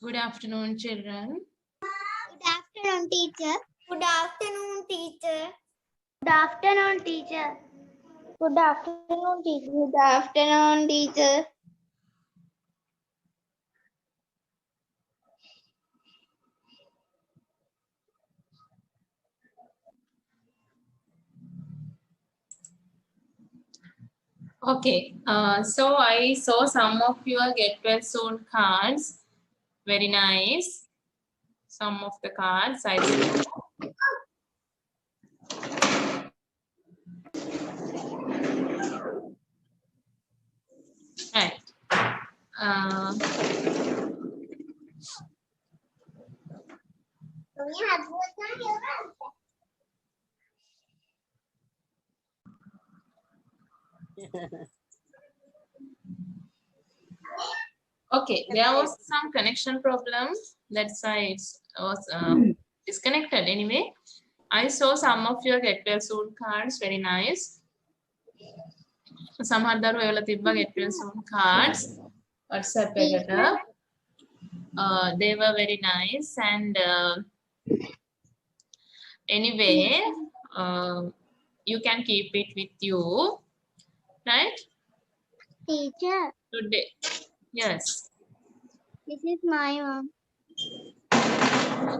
Good afternoon, children. Good afternoon, teacher. Good afternoon, teacher. Good afternoon, teacher. Good afternoon, teacher. Good afternoon, teacher. Okay, so I saw some of your get well soon cards. Very nice. Some of the cards I saw. Right. Okay, there was some connection problem. That's why it was disconnected. Anyway, I saw some of your get well soon cards. Very nice. සමහරදරු ඒවල තිබ්බා get well soon cards. WhatsApp එකට. They were very nice and anyway, you can keep it with you, right? Teacher, Today, yes. this is my mom.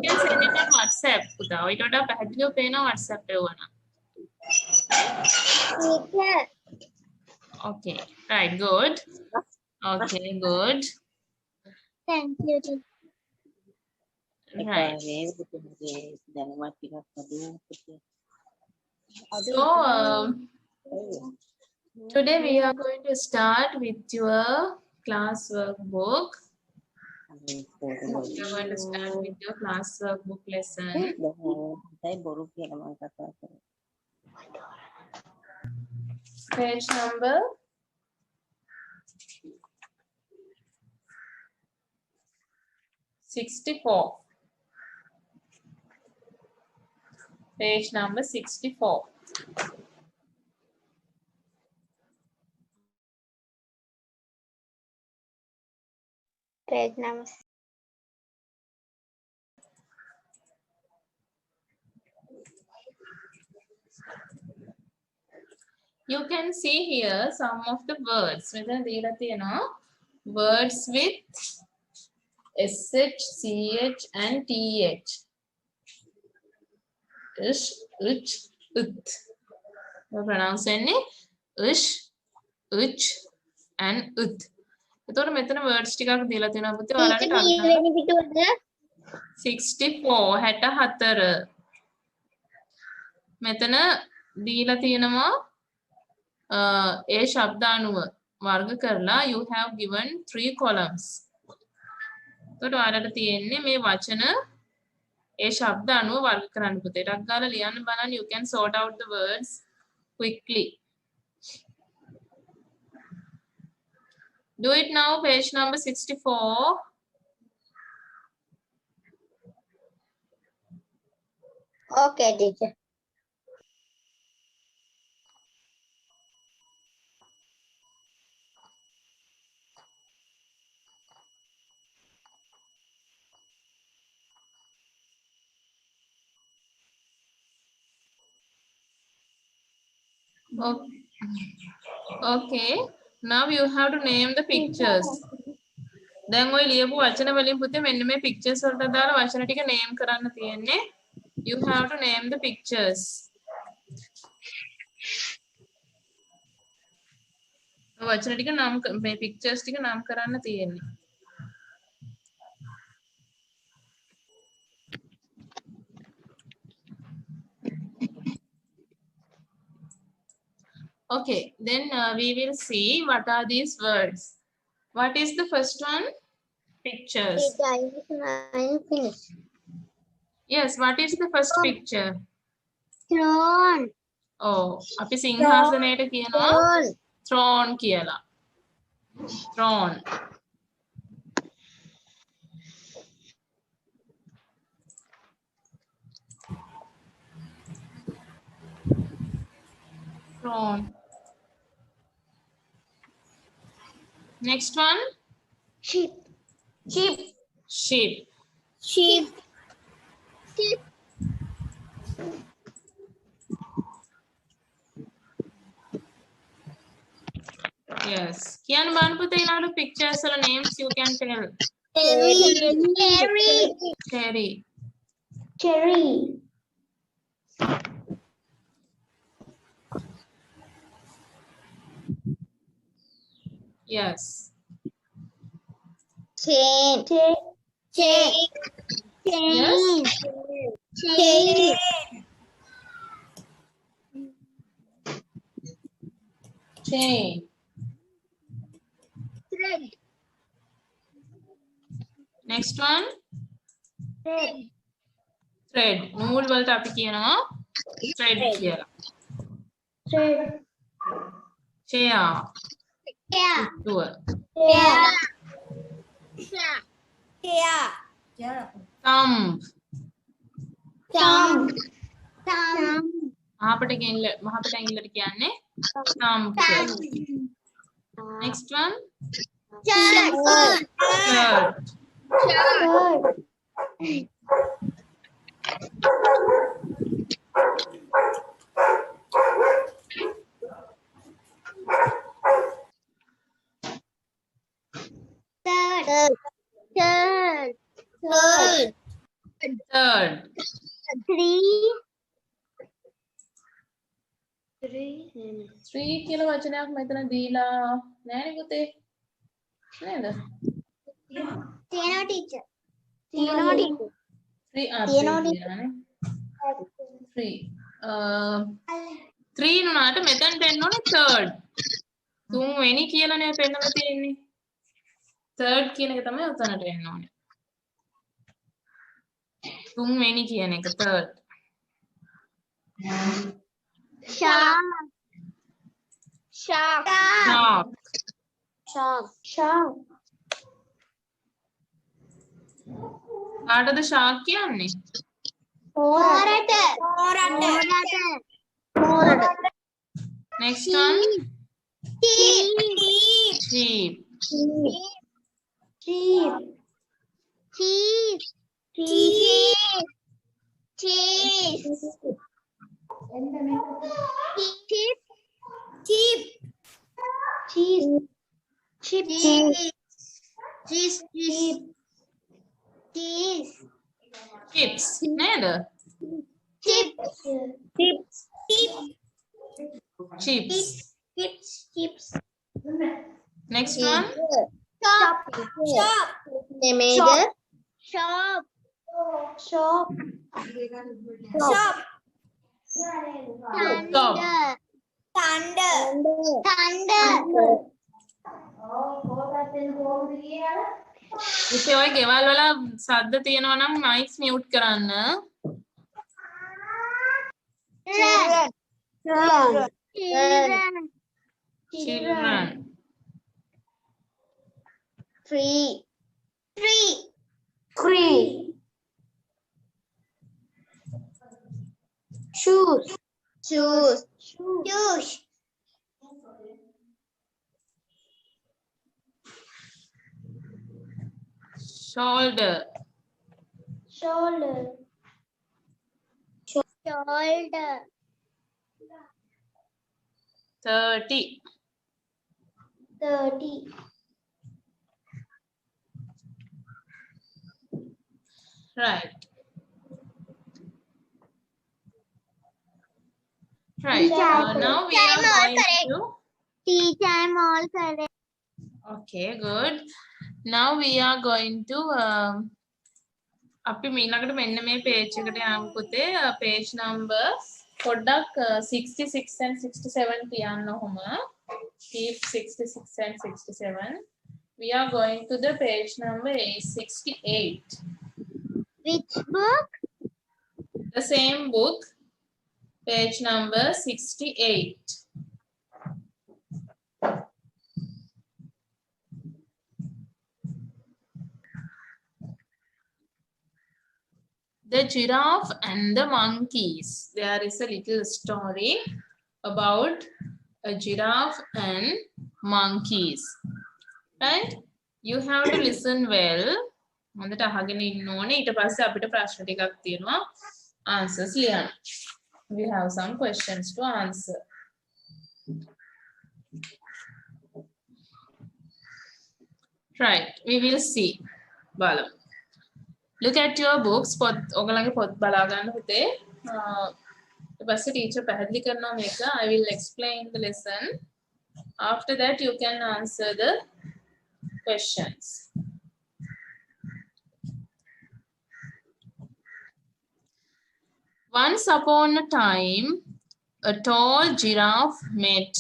You can send it on WhatsApp. පුතා. ඔයිට වඩා පැහැදිලිව පේනවා WhatsApp එක වුණා. Teacher, Okay, right, good. Okay, good. thank you, teacher. Right. So, today we are going to start with your class workbook. We are going to start with your class workbook lesson. Page number 64. Page number 64. Page number. You can see here some of the words. මෙතන දීලා තියෙනවා words with SH, CH and TH. Ish, uch, ut. We pronounce any ish, uch and ut. එතකොට මෙතන words ටිකක් දීලා තියෙනවා පුතේ ඔයාලට Teacher, කීවෙනි පිටුවද? 64 64. මෙතන දීලා තියෙනවා ඒ ශබ්ද අනුව වර්ග කරලා you have given 3 columns. එතකොට ඔයාලට තියෙන්නේ මේ වචන ඒ ශබ්ද අනුව වර්ග කරන්න පුතේ. ටක් ගාලා ලියන්න බලන්න. You can sort out the words quickly. Do it now, page number 64. Okay, teacher. Okay. Now you have to name the pictures. දැන් ඔය ලියපු වචන වලින් පුතේ මෙන්න මේ pictures වලට දාලා වචන ටික name කරන්න තියෙන්නේ. You have to name the pictures. වචන ටික නම් මේ pictures ටික නම් කරන්න තියෙන්නේ. Okay, then we will see what are these words. What is the first one? Pictures. Teacher, I'm finished. Yes, what is the first picture? Throne. Oh, අපි සිංහාසනයට කියනවා Throne. throne කියලා. Throne. Throne. Next one. Sheep. Sheep. Sheep. sheep, sheep, Yes. Kiyan banpute inalu pictures or names you can tell. cherry, Cherry. Cherry. Yes. chain, Chain. chain, Yes. chain, Chain. thread, Next one. thread, Thread. නූල් වලට අපි කියනවා thread කියලා. Thread. Chair. chair, පිටුව. chair, chair, Thumb. thumb, thumb, මහපට ඇඟිල්ලට කියන්නේ thumb කියලා. Next one. shirt, Shirt. Shirt. third, third, third, Third. three, Three කියලා වචනයක් මෙතන දීලා නෑනේ පුතේ. නේද? Piano teacher, Piano teacher. Three Piano කියලානේ. Three. Three නුනාට මෙතනට එන්න ඕනේ third. තුන්වෙනි කියලානේ පෙන්නලා තියෙන්නේ. Third කියන එක තමයි උතනට එන්න ඕනේ. තුන්වෙනි කියන එක third. shark, shark, Shark. shark, Shark. කාටද shark කියන්නේ? morat, morat, Next one. sheep, Sheep. Sheep. cheese, cheese, cheese, cheese, Cheese. Sheep. cheese, cheese, cheese, cheese, Chips. නේද? chips, Chips. Chips. chips, chips, Next one. shop, shop, Shop. shop, Shop. shop, Top. thunder, thunder, ඉතින් ඔය ගෙවල් වල ශබ්ද තියෙනවා නම් mics mute කරන්න. Children. tree, tree, Tree. Shoes. shoes, shoes, Shoulder. Shoulder. shoulder, 30. 30. Right. Right. Now we are going to. teacher, I'm all correct. Okay, good. Now we are going to. අපි මීළඟට මෙන්න මේ page එකට යමු පුතේ. Page number පොඩ්ඩක් 66 and 67 තියන්න ඔහොම. Keep 66 and 67. We are going to the page number 68. Which book? The same book, page number 68. The giraffe and the monkeys. There is a little story about a giraffe and monkeys. Right? You have to listen well. හොඳට අහගෙන ඉන්න ඕනේ. ඊට පස්සේ අපිට ප්‍රශ්න ටිකක් තියෙනවා answers ලියන්න. We have some questions to answer. Right, we will see. බලමු. Look at your books. ඔයගලගේ පොත් බලා ගන්න පුතේ. ඊට පස්සේ ටීචර් පැහැදිලි කරනවා මේක. I will explain the lesson. After that you can answer the questions. Once upon a time, a tall giraffe met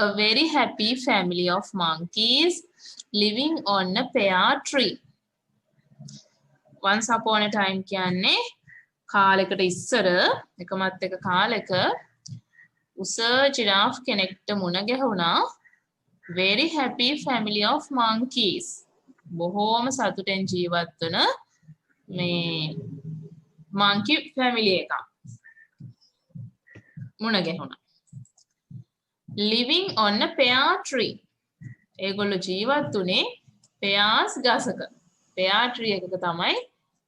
a very happy family of monkeys living on a pear tree. Once upon a time කියන්නේ කාලයකට ඉස්සර එකමත් එක කාලෙක උස ජිරාෆ් කෙනෙක්ට මුණ ගැහුණා very happy family of monkeys. බොහෝම සතුටෙන් ජීවත් වන මේ monkey family එකක් මුණ ගැහුණා. living on a pear tree. ඒගොල්ලෝ ජීවත් වුණේ pears ගසක. pear tree එකක තමයි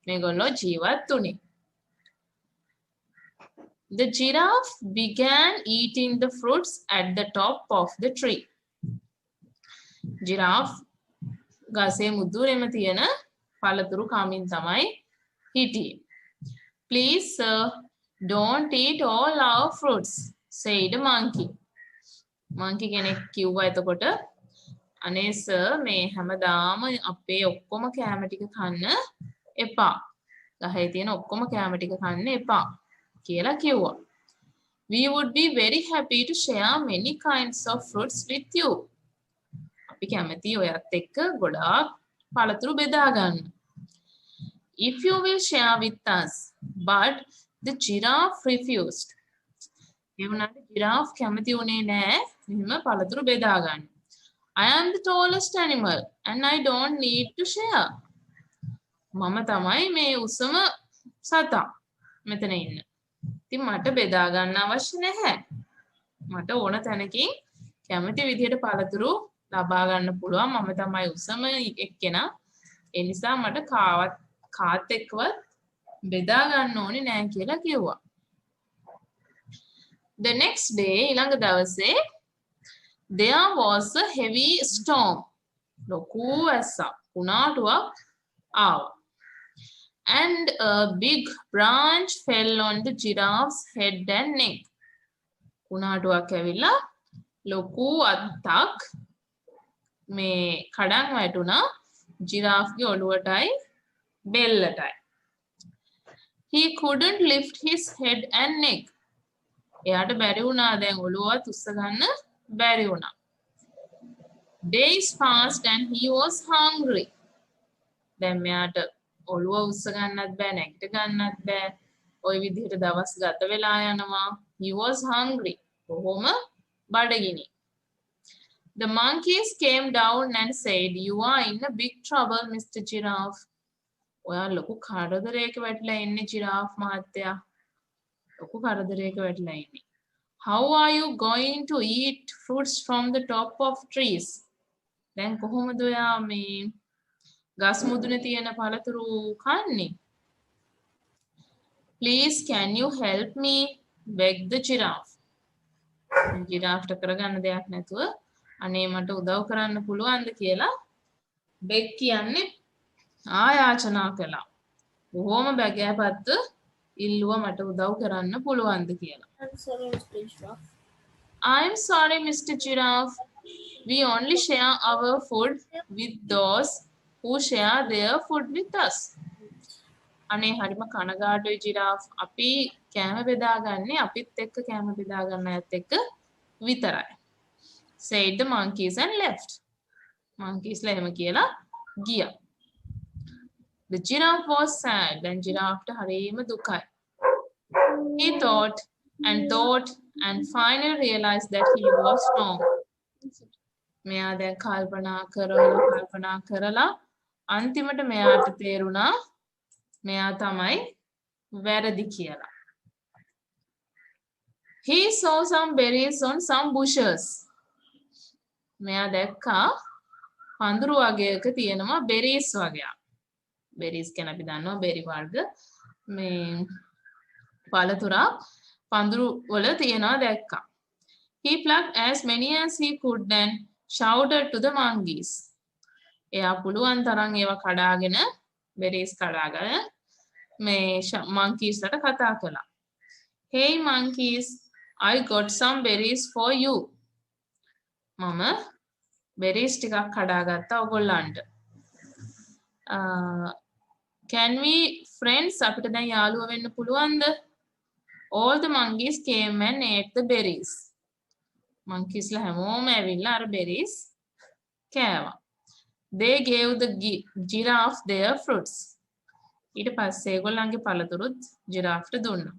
මේගොල්ලෝ ජීවත් වුණේ. The giraffe began eating the fruits at the top of the tree. Giraffe ගසේ මුදුරේම තියෙන පළතුරු කමින් තමයි හිටියේ. Please sir, don't eat all our fruits, said the monkey. monkey කෙනෙක් කිව්වා එතකොට අනේ සර් මේ හැමදාම අපේ ඔක්කොම කැම ටික කන්න එපා. ගහේ තියෙන ඔක්කොම කැම ටික කන්න එපා කියලා කිව්වා. We would be very happy to share many kinds of fruits with you. අපි කැමති ඔයත් එක්ක ගොඩාක් පළතුරු බෙදා ගන්න. If you will share with us, but the giraffe refused. ඒ වුණාට giraffe කැමති උනේ නෑ මෙහෙම පළතුරු බෙදා ගන්න. I am the tallest animal and I don't need to share. මම තමයි මේ උසම සතා මෙතන ඉන්න. ඉතින් මට බෙදා ගන්න අවශ්‍ය නැහැ. මට ඕන තැනකින් කැමති විදිහට පළතුරු ලබා ගන්න පුළුවන්. මම තමයි උසම එක්කෙනා. ඒ නිසා මට කාත් එක්කවත් බෙදා ගන්න ඕනේ නැහැ කියලා කිව්වා. The next day ඊළඟ දවසේ there was a heavy storm. ලොකු ඇස්සක් උනාටුවක් ආවා. And a big branch fell on the giraffe's head and neck. උනාටුවක් ඇවිල්ලා ලොකු අත්තක් මේ කඩන් වැටුණා ජිරාෆ්ගේ ඔළුවටයි බෙල්ලටයි. He couldn't lift his head and neck. එයාට බැරි වුණා දැන් ඔළුවත් උස්ස ගන්න බැරි වුණා. Days passed and he was hungry. දැන් මෙයාට ඔළුව උස්ස ගන්නත් බෑ නැගිට ගන්නත් බෑ. ওই විදිහට දවස් ගත වෙලා යනවා. He was hungry. බොහොම බඩගිනි. The monkeys came down and said, "You are in a big trouble, Mr. Giraffe." ඔයා ලොකු කරදරයක වැටලා ඉන්නේ ජිරාෆ් මහත්තයා. ලොකු කරදරයක වැටලා ඉන්නේ. How are you going to eat fruits from the top of trees? දැන් කොහොමද ඔයා මේ ගස් මුදුනේ තියෙන පළතුරු කන්නේ? Please can you help me? begged the giraffe. ජිරාෆ්ට කරගන්න දෙයක් නැතුව අනේ මට උදව් කරන්න පුළුවන්ද කියලා බෙග් කියන්නේ ආයාචනා කළා. බොහොම බැගෑපත්ව ඉල්ලුවා මට උදව් කරන්න පුළුවන්ද කියලා. I'm sorry Mr. Giraffe. We only share our food with those who share their food with us. අනේ හරිම කනගාටුයි ජිරාෆ්. අපි කෑම බෙදාගන්නේ අපිත් එක්ක කෑම බෙදා ගන්න අයත් එක්ක විතරයි. Said the monkeys and left. monkeys ලා එහෙම කියලා ගියා. The giraffe was sad. Then giraffe හරිම දුකයි. He thought and finally realized that he was wrong. මෙයා දැන් කල්පනා කරලා අන්තිමට මෙයාට තේරුණා මෙයා තමයි වැරදි කියලා. He saw some berries on some bushes. මෙයා දැක්කා පඳුරු වගේක තියෙනවා berries වගේක්. berries කියන අපි දන්නවා berry වර්ග මේ පළතුරා පඳුරු වල තියනවා දැක්කා. He plucked as many as he could and shouted to the monkeys. එයා පුළුවන් තරම් ඒවා කඩාගෙන berries කඩාගෙන මේ monkeys ලට කතා කළා. Hey monkeys, I got some berries for you. මම berries ටිකක් කඩාගත්තා ඔයගොල්ලන්ට. Can we friends අපිට දැන් යාළුවා වෙන්න පුළුවන්ද? All the monkeys came and ate the berries. monkeys ලා හැමෝම ඇවිල්ලා අර berries කෑවා. They gave the giraffe their fruits. ඊට පස්සේ ඒගොල්ලන්ගේ පළතුරුත් giraffe ට දුන්නා.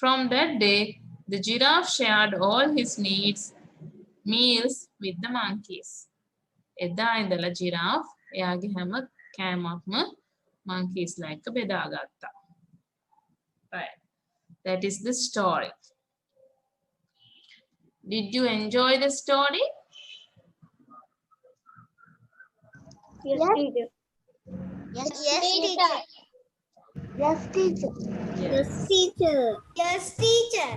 From that day, the giraffe shared all his meals with the monkeys. එදා ඉඳලා giraffe එයාගේ හැම කෑමක්ම monkeys ලා එක්ක බෙදාගත්තා. Right. That is the story. Did you enjoy the story? Yes, teacher. Yes, teacher. Yes, teacher. Yes, teacher. Yes, teacher.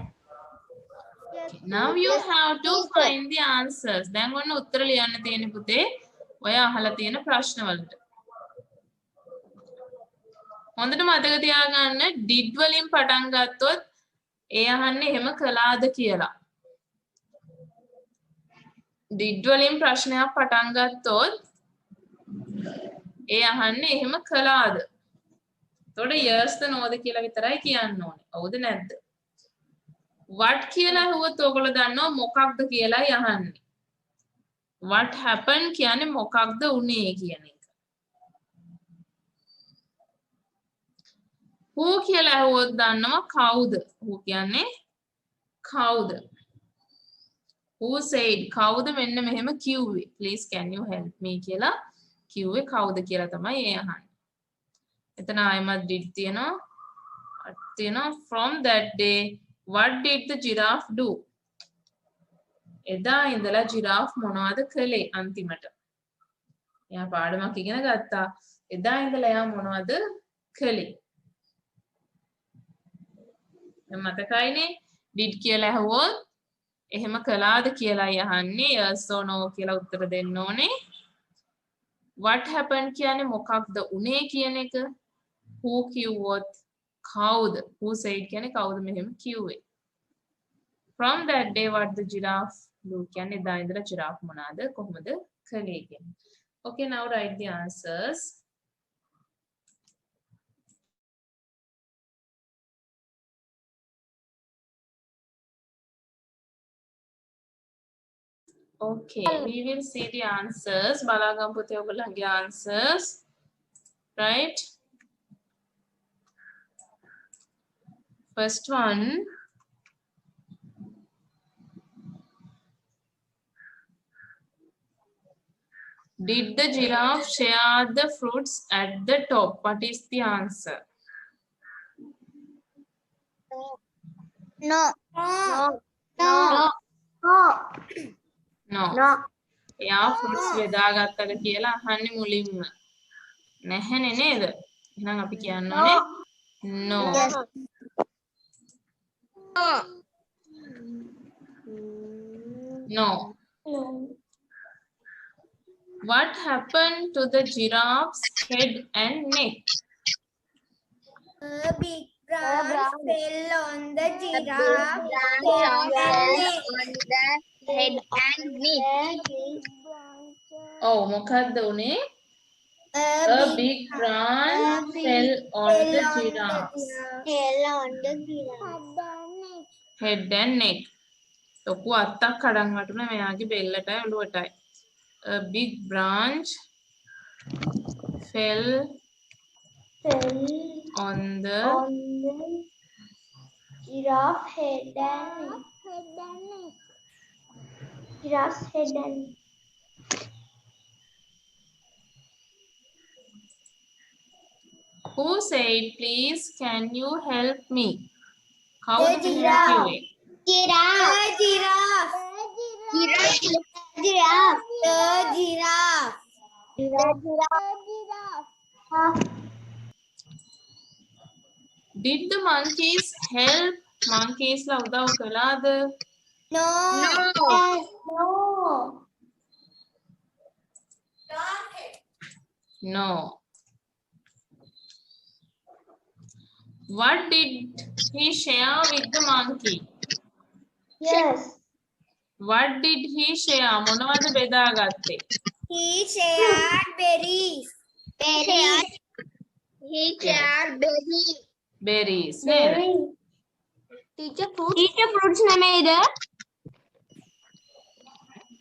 Now you have to find the answers. දැන් ඔන්න උත්තර ලියන්න තියෙන පුතේ. ඔය අහලා තියෙන ප්‍රශ්න වලට. හොඳට මතක තියාගන්න did වලින් පටන් ගත්තොත් ඒ අහන්නේ එහෙම කළාද කියලා. did වලින් ප්‍රශ්නයක් පටන් ගත්තොත් ඒ අහන්නේ එහෙම කළාද? එතකොට yes ද no ද කියලා විතරයි කියන්න ඕනේ. හවුද නැද්ද? what කියලා අහුවොත් ඔයගොල්ලෝ දන්නවා මොකක්ද කියලායි අහන්නේ. what happened කියන්නේ මොකක්ද උනේ කියන එක. who කියලා අහුවොත් දන්නවා කවුද? who කියන්නේ කවුද? who said කවුද මෙන්න මෙහෙම කිව්වේ? please can you help me කියලා කිව්වේ කවුද කියලා තමයි ඒ අහන්නේ. එතන ආයමත් did තියෙනවා from that day what did the giraffe do? එදා ඉඳලා giraffe මොනවද කළේ අන්තිමට? එයා පාඩමක් ඉගෙන ගත්තා. එදා ඉඳලා එයා මොනවද කළේ? දැන් මතකයිනේ did කියලා ඇහුවොත් එහෙම කළාද කියලායි අහන්නේ. yes or no කියලා උත්තර දෙන්න ඕනේ. what happened කියන්නේ මොකක්ද උනේ කියන එක. who කිව්වොත් කවුද? who said කියන්නේ කවුද මෙහෙම කිව්වේ. from that day what the giraffe do කියන්නේ එදා ඉඳලා giraffe මොනවාද කොහොමද කළේ කියන්නේ. okay, now write the answers. okay, we will see the answers. බලාගමු පුතේ ඔයගොල්ලන්ගේ answers. right, first one, did the giraffe share the fruits at the top? What is the answer? No. no. එයා fruits බෙදාගත්තද කියලා අහන්නේ මුලින්ම. නැහැනේ නේද? එහෙනම් අපි කියන්න ඕනේ no. no. What happened to the giraffe's head and neck? A big branch fell on the giraffe head and neck. Oh, මොකද්ද උනේ? A big branch fell on the giraffe's head and neck. ලොකු අත්තක් කඩන් වටුනේ මෙයාගේ බෙල්ලටයි ඔළුවටයි. A big branch fell on the giraffe head and giraffe's head and who said please can you help me? How The do you giraffe. do it? Giraffe. Did the monkeys help monkeys la udaw kalada? No. No. No. What did he share with the monkey? Yes. What did he share? මොනවද බෙදාගත්තේ? He shared berries. Berries. He shared berries. Berries නේද? Teacher fruits නෙමෙයිද?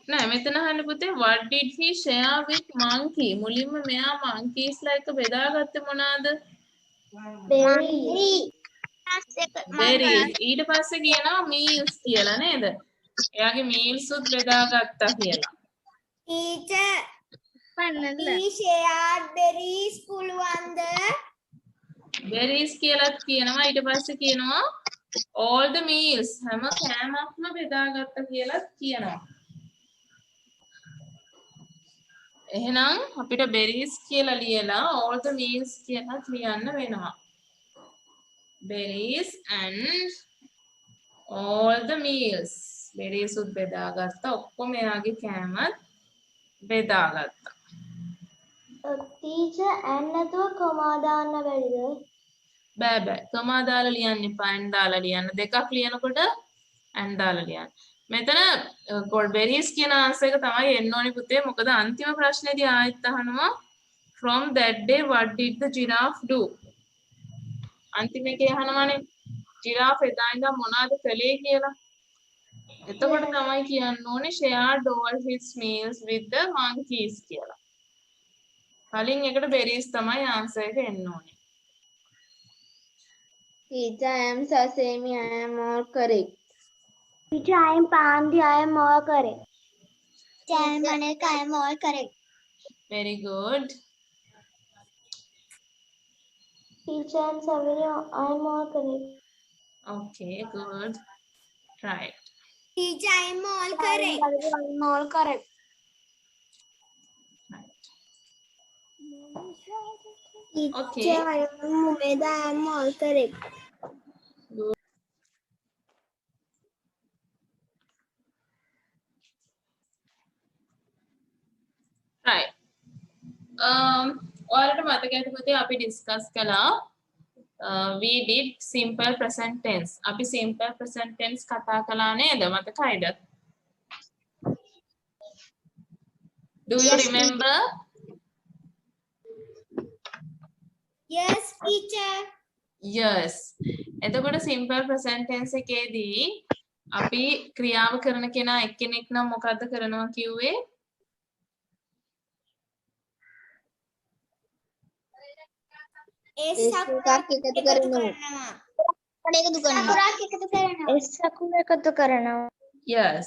නෑ මෙතන අහන්න පුතේ what did he share with monkey? මුලින්ම මෙයා monkeys ලා එක්ක බෙදාගත්තේ මොනවාද? Berries. Berries. ඊට පස්සේ කියනවා meals කියලා නේද? එයාගේ meals උත් බෙදාගත්තා කියලා. Teacher. He shared berries පුළුවන්ද? Berries කියලාත් කියනවා ඊට පස්සේ කියනවා all the meals හැම කෑමක්ම බෙදාගත්තා කියලාත් කියනවා. එහෙනම් අපිට berries කියලා ලියලා all the meals කියලා ලියන්න වෙනවා. Berries and all the meals. Berries උත් බෙදාගත්තා. ඔක්කොම එයාගේ කෑමත් බෙදාගත්තා. Teacher and නැතුව comma දාන්න බැරිද? බෑ බෑ. comma දාලා ලියන්න එපා. and දාලා ලියන්න. දෙකක් ලියනකොට and දාලා ලියන්න. මෙතන berries කියන answer එක තමයි එන්න ඕනි පුතේ. මොකද අන්තිම ප්‍රශ්නේදී ආයෙත් අහනවා from that day what did the giraffe do? අන්තිම එකේ අහනවානේ giraffe එදා ඉඳන් මොනවද කළේ කියලා. එතකොට තමයි කියන්න ඕනේ shared all his meals with the monkeys කියලා. කලින් එකට berries තමයි answer එක එන්න ඕනේ. Teacher, I am Sasemi, I am all correct. Teacher, I am Pandi, I am all correct. Teacher, I am Manika, I am all correct. Very good. Teacher, I am Savini, I am all correct. Okay, good. Right. Teacher, I am all correct. I am all correct. Okay. Teacher, I am Mumeda, I am all correct. Right. ඔයාලට මතකයිද පුතේ අපි discuss කළා we did simple present tense. අපි simple present tense කතා කළා නේද? මතකයිද? Do you remember? Yes, teacher. Yes. එතකොට simple present tense එකේදී අපි ක්‍රියාව කරන කෙනා එක්කෙනෙක් නම් මොකද්ද කරනවා කිව්වේ? S අකුරක් එකතු කරනවා. S අකුර එකතු කරනවා. Yes.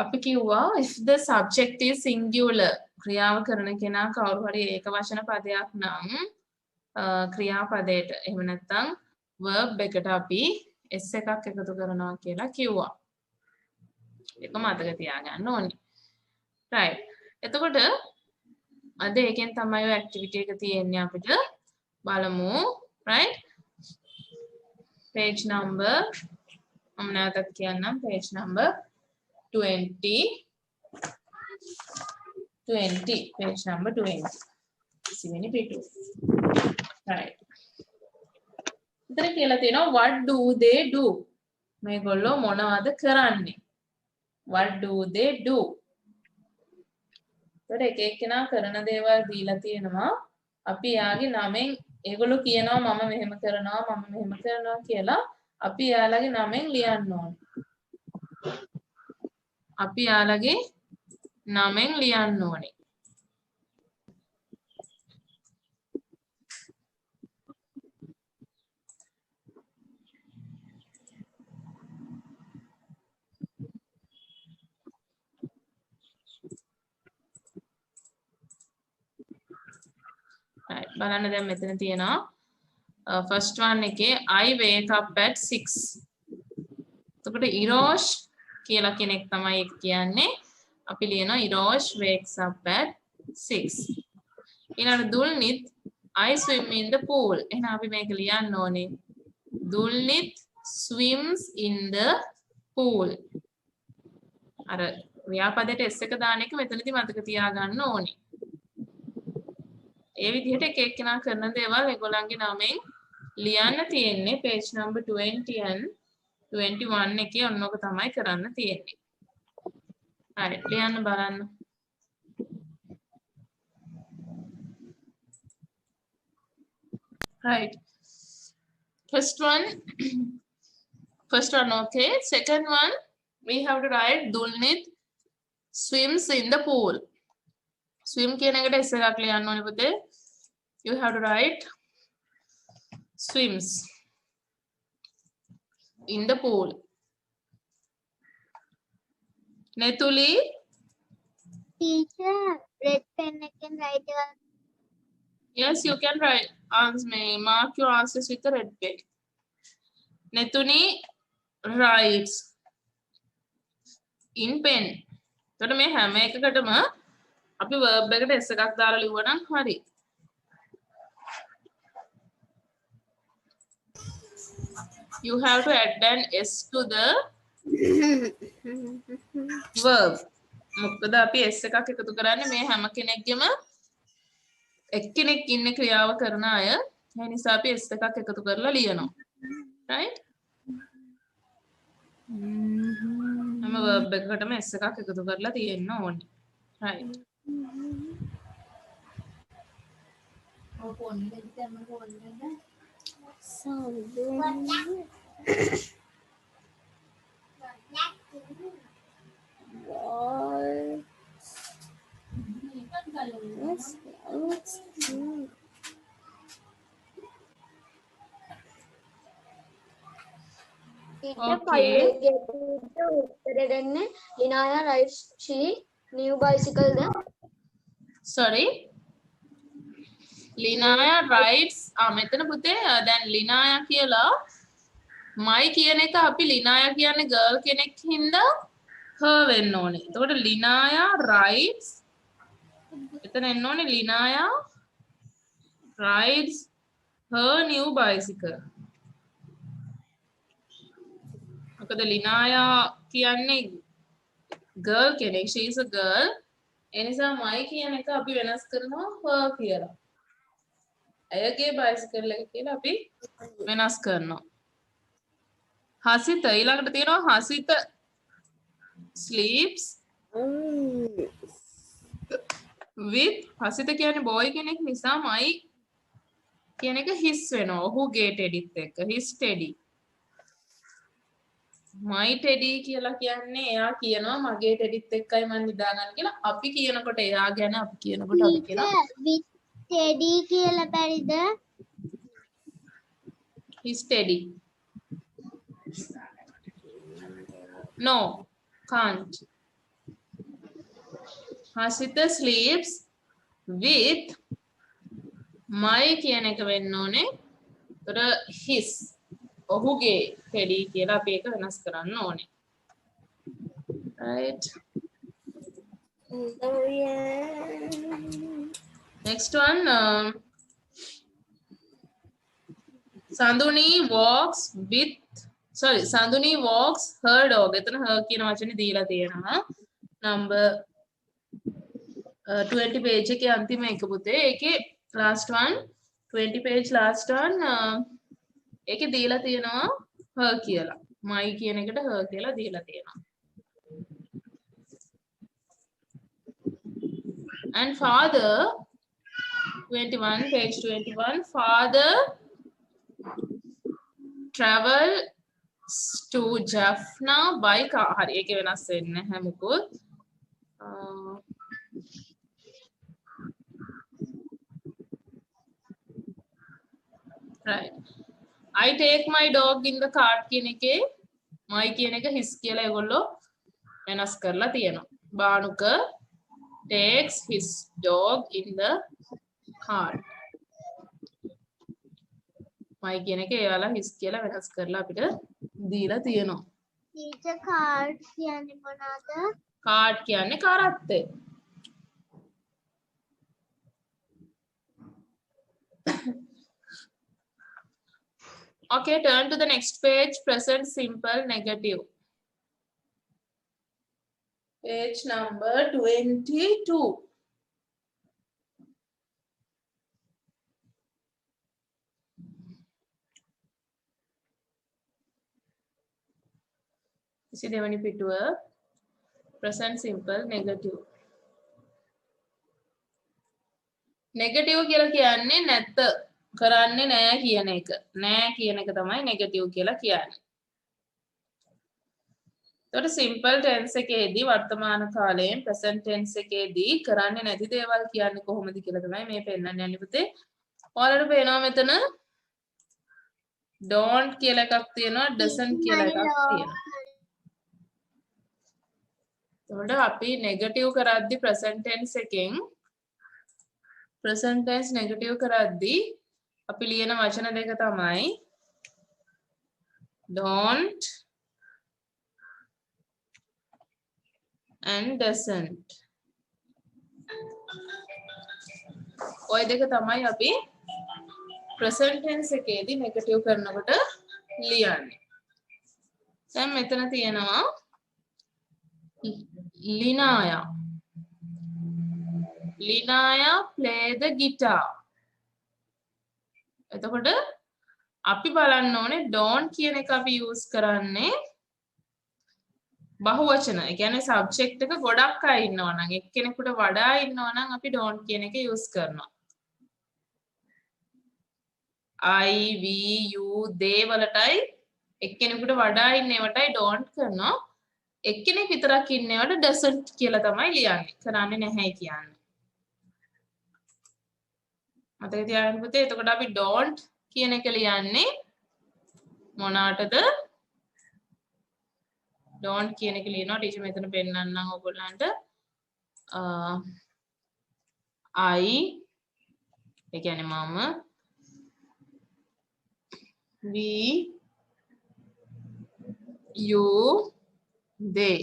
අපි කිව්වා if the subject is singular ක්‍රියාව කරන කෙනා කවුරු හරි ඒක වචන පදයක් නම් ක්‍රියාපදයට එහෙම නැත්නම් verb එකට අපි s එකක් එකතු කරනවා කියලා කිව්වා. ඒක මතක තියාගන්න ඕනේ. right. එතකොට අද ඒකෙන් තමයි ඔය ඇක්ටිවිටි එක තියෙන්නේ අපිට. බලමු. right. page number මම නැවතත් කියන්නම් page number 20 page number 20 සිවෙනි පිටුව. right. ඉතින් කියලා තියෙනවා what do they do? මේගොල්ලෝ මොනවද කරන්නේ? what do they do? ඒතර එක එක්කෙනා කරන දේවල් දීලා තියෙනවා. අපි යාගේ නමෙන් ඒගොල්ලෝ කියනවා මම මෙහෙම කරනවා කියලා අපි යාලගේ නමෙන් ලියන්න ඕනේ. අපි යාලගේ නමෙන් ලියන්න ඕනේ. right. බලන්න දැන් මෙතන තියෙනවා first one එකේ I wake up at 6. එතකොට ඉරෝෂ් කියලා කෙනෙක් තමයි ඒක කියන්නේ. අපි ලියනවා ඉරෝෂ් wakes up at 6. ඊළඟ දුල්නිත් I swim in the pool. එහෙනම් අපි මේක ලියන්න ඕනේ. Dulnit swims in the pool. අර ව්‍යාපදයට s එක දාන එක මෙතනදී මතක තියාගන්න ඕනේ. ඒ විදිහට එක එක්කෙනා කරන දේවල් ඒගොල්ලන්ගේ නමෙන් ලියන්න තියෙන්නේ page number 20 and 21 එකේ ඔන්නෝක තමයි කරන්න තියෙන්නේ. හරි ලියන්න බලන්න. Right. First one okay. Second one we have to write Dulnit swims in the pool. Swim කියන එකට s එකක් ලියන්න ඕනේ පුතේ. You have to write swims in the pool. Netuli? Teacher, red pen I can write it. Yes, you can write. Mark your answers with a red pen. Netuni writes in pen. එතකොට මේ හැම එකකටම අපි verb එකට s එකක් දාලා ලිව්වනම් හරි. You have to add an s to the verb. මොකද අපි s එකක් එකතු කරන්නේ මේ හැම කෙනෙක්ගෙම එක්කෙනෙක් ඉන්නේ ක්‍රියාව කරන අය. ඒ නිසා අපි s එකක් එකතු කරලා ලියනවා. Right? හැම verb එකකටම s එකක් එකතු කරලා තියෙන්න ඕනේ. Right. Okay. Linaya rides she new bicycle then. Sorry. Linaya rides මෙතන පුතේ දැන් Linaya කියලා my කියන එක අපි Linaya කියන්නේ girl කෙනෙක් හින්දා her වෙන්න ඕනේ. එතකොට Linaya rides එතන එන්න ඕනේ Linaya rides her new bicycle. මොකද Linaya කියන්නේ girl කෙනෙක්, she is a girl. ඒ නිසා my කියන එක අපි වෙනස් කරනවා her කියලා. ඇයගේ bicycle එක කියලා අපි වෙනස් කරනවා. හසිත ඊළඟට තියෙනවා හසිත sleeps with හසිත කියන්නේ boy කෙනෙක් නිසා my කියන එක his වෙනවා. ඔහුගේ ටෙඩිත් එක්ක his teddy. my teddy කියලා කියන්නේ එයා කියනවා මගේ ටෙඩිත් එක්කයි මම නිදාගන්න කියලා. අපි කියනකොට එයා ගැන අපි කියනකොට අපි කියනවා with teddy කියලා බැරිද? his teddy. No, can't. Hasita sleeps with my කියන එක වෙන්න ඕනේ. ඒතර his ඔහුගේ teddy කියලා අපි ඒක වෙනස් කරන්න ඕනේ. Right. Next one. Sanduni walks her dog. එතන her කියන වචනේ දීලා තියෙනවා. Number 20 page එකේ අන්තිම එක පුතේ. ඒකේ last one 20 page last one ඒකේ දීලා තියෙනවා her කියලා. my කියන එකට her කියලා දීලා තියෙනවා. And father 21 page 21 father travel to Jaffna by car. හරි ඒකේ වෙනස් වෙන්නේ නැහැ මොකොත්. Right. I take my dog in the cart කියන එකේ my කියන එක his කියලා ඒගොල්ලෝ වෙනස් කරලා තියෙනවා. Bhanuka takes his dog in the cart. my කියන එක එයාලා his කියලා වෙනස් කරලා අපිට දීලා තියෙනවා. teacher card කියන්නේ මොනවාද? cart කියන්නේ කරත්තේ. Okay, turn to the next page. Present simple negative. Page number 22. See the one picture. Present simple negative. Negative කියලා කියන්නේ නැත්ත කරන්නේ නැහැ කියන එක. නැහැ කියන එක තමයි negative කියලා කියන්නේ. එතකොට simple tense එකේදී වර්තමාන කාලයෙන් present tense එකේදී කරන්නේ නැති දේවල් කියන්නේ කොහොමද කියලා තමයි මේ පෙන්නන්න යන්නේ පුතේ. ඔයාලට පේනවා මෙතන don't කියලා එකක් තියෙනවා doesn't කියලා එකක් තියෙනවා. එතකොට අපි negative කරද්දී present tense එකෙන් present tense negative කරද්දී අපි ලියන වචන දෙක තමයි don't and doesn't. ඔය දෙක තමයි අපි present tense එකේදී negative කරනකොට ලියන්නේ. දැන් මෙතන තියෙනවා Linaya. Linaya play the guitar. එතකොට අපි බලන්න ඕනේ don't කියන එක අපි use කරන්නේ බහුවචන. ඒ කියන්නේ subject එක ගොඩක් අය ඉන්නවා නම් එක්කෙනෙකුට වඩා ඉන්නවා නම් අපි don't කියන එක use කරනවා. I, we, you, they වලටයි එක්කෙනෙකුට වඩා ඉන්නේවටයි don't කරනවා. එක්කෙනෙක් විතරක් ඉන්නේවට doesn't කියලා තමයි ලියන්නේ. කරන්නේ නැහැ කියන්නේ. මතක තියාගන්න පුතේ. එතකොට අපි don't කියන එක ලියන්නේ මොනකටද? don't කියන එක ලියනවා ටීචර් මෙතන පෙන්නන්නම් ඔයගොල්ලන්ට. I ඒ කියන්නේ මම, we, you, they.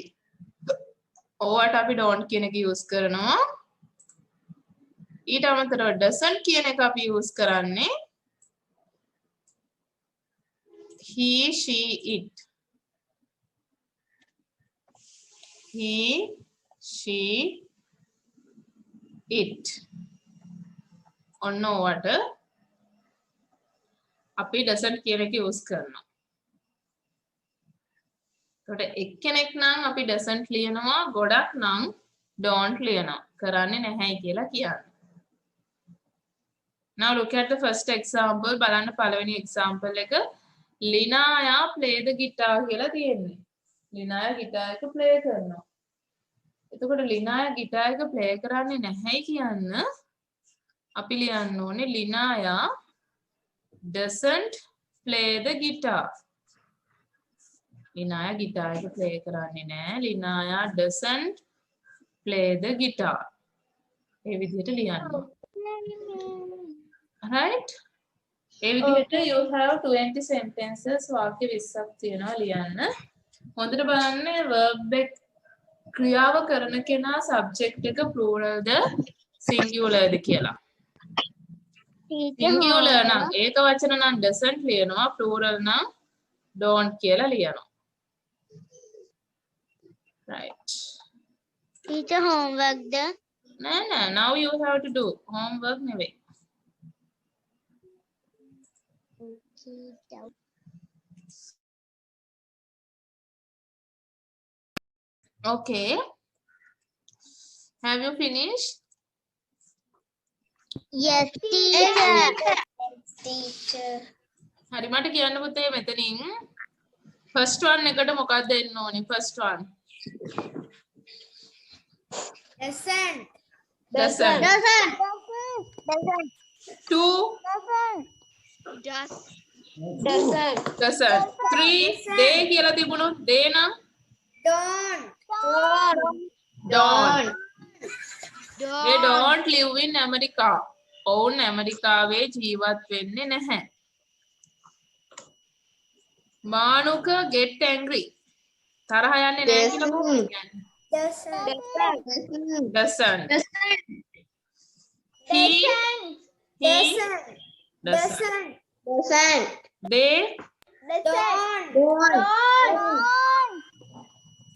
ඕවට අපි don't කියන එක use කරනවා. ඊට අමතරව doesn't කියන එක අපි use කරන්නේ he, she, it. He, she, it. ඔන්න ඕවට අපි doesn't කියන එක use කරනවා. එතකොට එක්කෙනෙක් නම් අපි doesn't ලියනවා, ගොඩක් නම් don't ලියනවා. කරන්නේ නැහැයි කියලා කියන්නේ. Now look at the first example. බලන්න පළවෙනි example එක. Linaya play the guitar කියලා තියෙන්නේ. Linaya guitar එක play කරනවා. එතකොට Linaya guitar එක play කරන්නේ නැහැයි කියන්න අපි ලියන්න ඕනේ Linaya doesn't play the guitar. Linaya guitar එක play කරන්නේ නැහැ. Linaya doesn't play the guitar. ඒ විදිහට ලියන්න. Right? ඒ විදිහට you have 20 sentences වාක්‍ය 20ක් තියෙනවා ලියන්න. හොඳට බලන්න verb එක ක්‍රියාව කරන කෙනා subject එක plural ද singular ද කියලා. singular නම් ඒක වචන නම් doesn't ලියනවා, plural නම් don't කියලා ලියනවා. Right. Teacher homework ද? නෑ now you have to do homework නෙවෙයි. Okay. Have you finished? Yes, teacher. Teacher. හරි මට කියන්න පුතේ මෙතනින් first one එකට මොකක්ද එන්න ඕනේ? First one. Doesn't. Doesn't. Two. Doesn't. Three. They කියලා තිබුණොත් they නම් Don't. don't. They don't live in America. ඔවුන් ඇමරිකාවේ ජීවත් වෙන්නේ නැහැ. මානුක get angry. තරහ යන්නේ නැහැ කියලා කොහොමද කියන්නේ? Doesn't. He doesn't. They, Don't.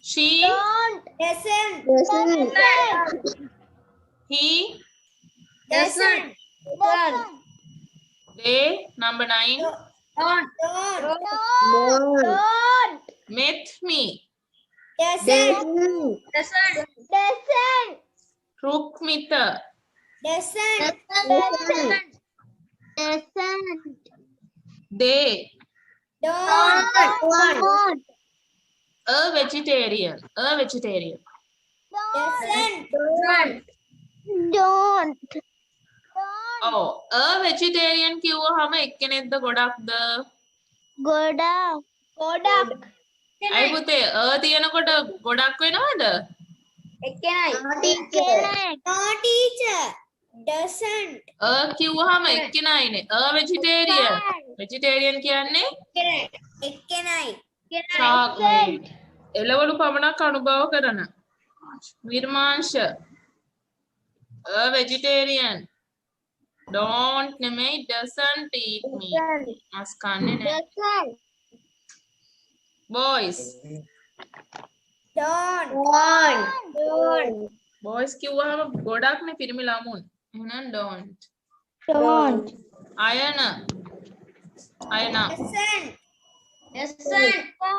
she, Doesn't. he, Doesn't. they. Number 9. Don't. Met me. Doesn't. Rukmita. Doesn't. They. Don't. A vegetarian. A vegetarian. Doesn't. Oh, a vegetarian කිව්වහම එක්කෙනෙක්ද ගොඩක්ද? අය පුතේ a තියනකොට ගොඩක් වෙනවද? No teacher. Doesn't. a කිව්වහම එක්කෙනයිනේ. a vegetarian. vegetarian කියන්නේ Ekkenai. ශාක එළවලු පමණක් අනුභව කරන. විර්මාංශ. a vegetarian. Don't නෙමෙයි doesn't eat meat. මස් කන්නේ නැහැ. Boys. Don't. Boys කිව්වහම ගොඩක්නේ පිරිමි ළමුන්. එහෙනම් don't. අයන. අයන.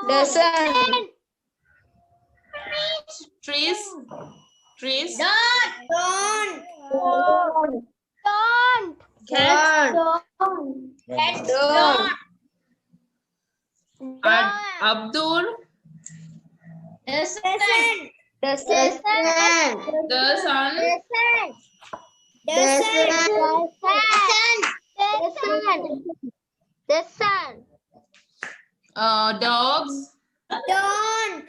Doesn't. Trees. Trees. Don't. Cat. Don't. Abdul. Doesn't. The sun. Dogs. Don't.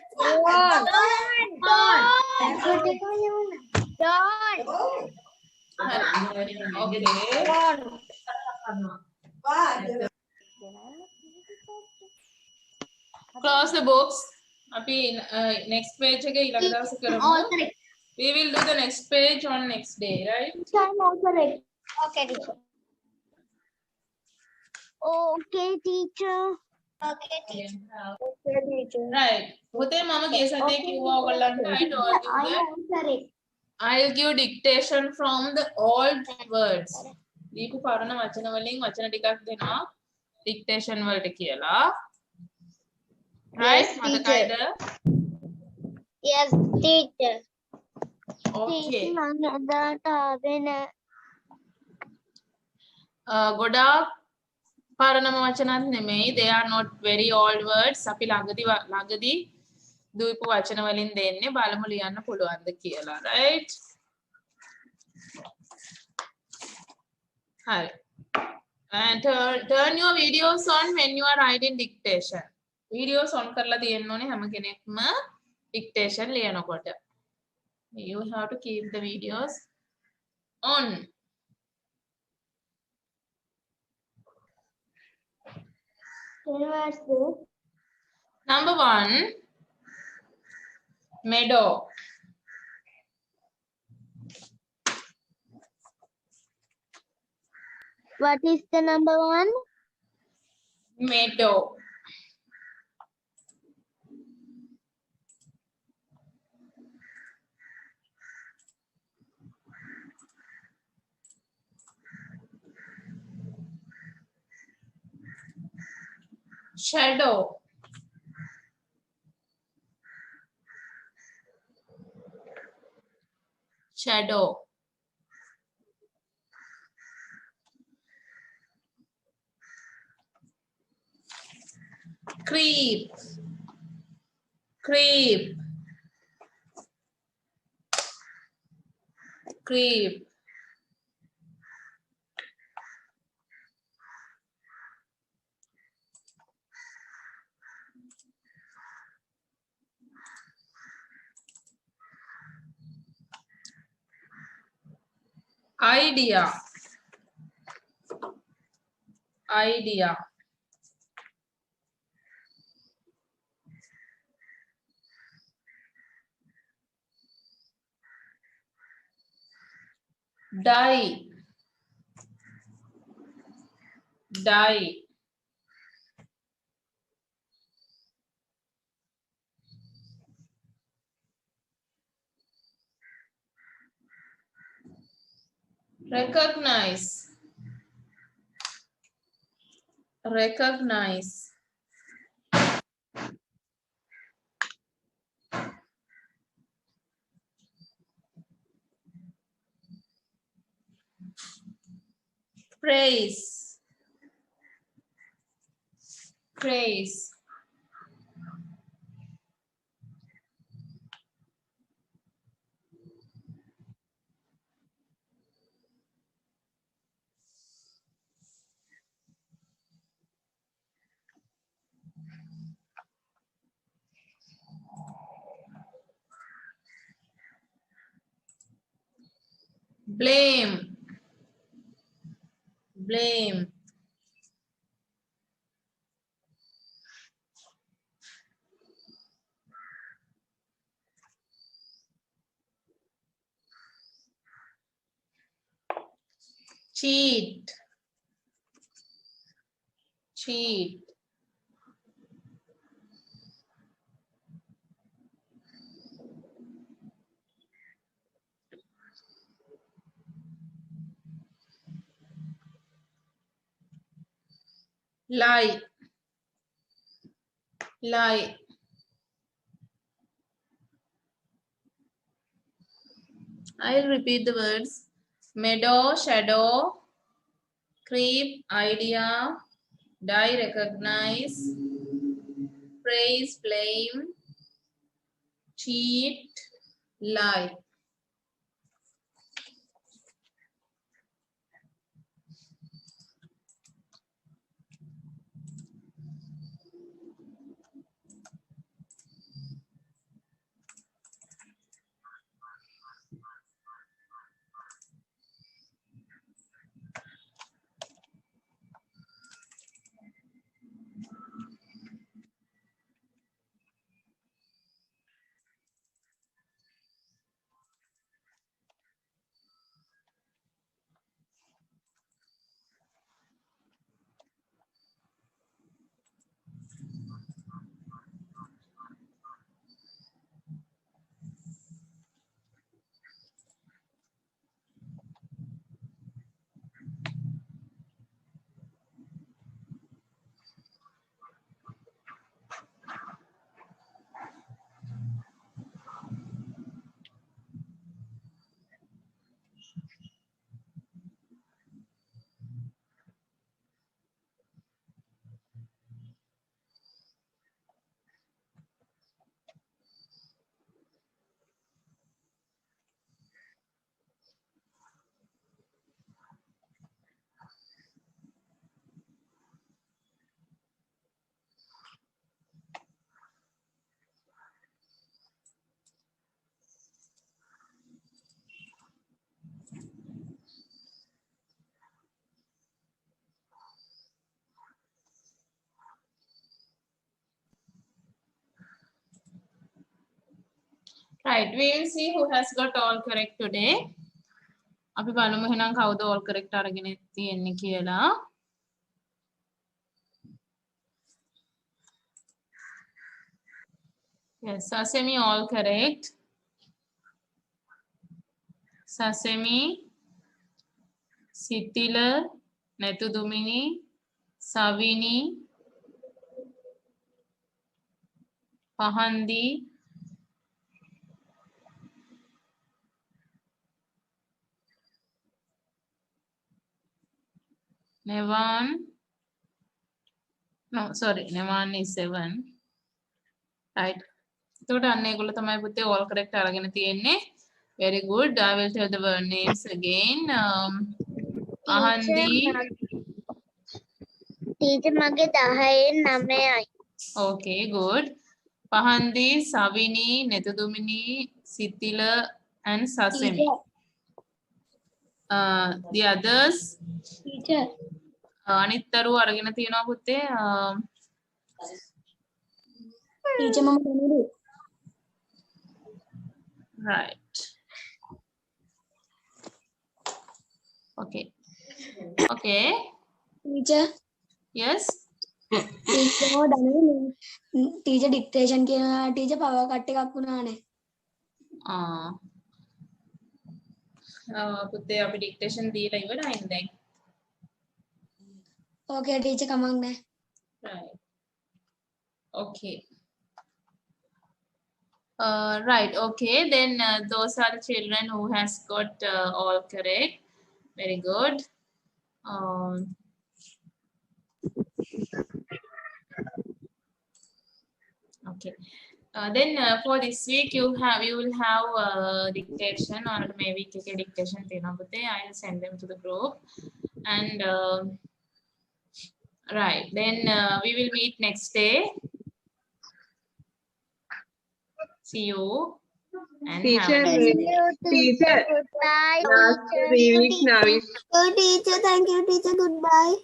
Okay. Close the books. අපි next page එක ඊළඟ දවසේ කරමු. We will do the next page on next day, right? Okay, teacher. Right. පුතේ මම ගිය සතියේ කිව්වා ඔයගොල්ලන්ට I told you that I'll give dictation from the old words. දීපු පරණ වචන වලින් වචන ටිකක් දෙනවා dictation වලට කියලා. Right? මතකයිද? Yes, teacher. Okay. Teacher, ගොඩාක් පරණම වචනත් නෙමෙයි. They are not very old words. අපි ළඟදී දීපු වචන වලින් දෙන්නේ බලමු ලියන්න පුළුවන්ද කියලා. Right? Hi. And turn your videos on when you are writing dictation. Videos on කරලා තියෙන්න ඕනේ හැම කෙනෙක්ම dictation ලියනකොට. You have to keep the videos on. Number 1, meadow. what is the number 1? Meadow. Shadow. Shadow. Creep. Creep. Creep. Idea. Idea. Die. Die. Recognize. Recognize. Praise. Praise. Blame. Blame. Cheat. Cheat. Lie. Lie. I'll repeat the words. Meadow, shadow, creep, idea, die, recognize, praise, blame, cheat, lie. Right, we will see who has got all correct today. අපි බලමු එහෙනම් කවුද all correct අරගෙන තියෙන්නේ කියලා. Yes, Sasemi all correct. Sasemi, Sitila, Netudumini, Savini, Pahandi, Nevan. No, sorry, Nevan is 7. Right. එතකොට අන්න ඒගොල්ලෝ තමයි පුතේ all correct අරගෙන තියෙන්නේ. Very good. I will tell the word names again. Ahandi. Teacher මගේ 10න් 9යි. Okay, good. Pahandi, Savini, Netudumini, Sitila, and Sasemi. The others. Teacher. අනිත්තරු අරගෙන තියෙනවා පුතේ. Teacher මම කනුරු. Right. Okay. Okay. Teacher. Yes. Teacher teacher dictation කියන teacher power cut එකක් වුණානේ. පුතේ අපි dictation දීලා ඉවරයි දැන්. Okay, teacher, come on. Right. Okay. Right. Okay. Then those are the children who has got all correct. Very good. Okay. Then for this week you will have dictation or maybe dictation thena putte. I will send them to the group and right. Then we will meet next day. See you. And Teacher, have a nice day. teacher, Goodbye. last 3 weeks now is Oh, teacher, thank you, teacher. Goodbye.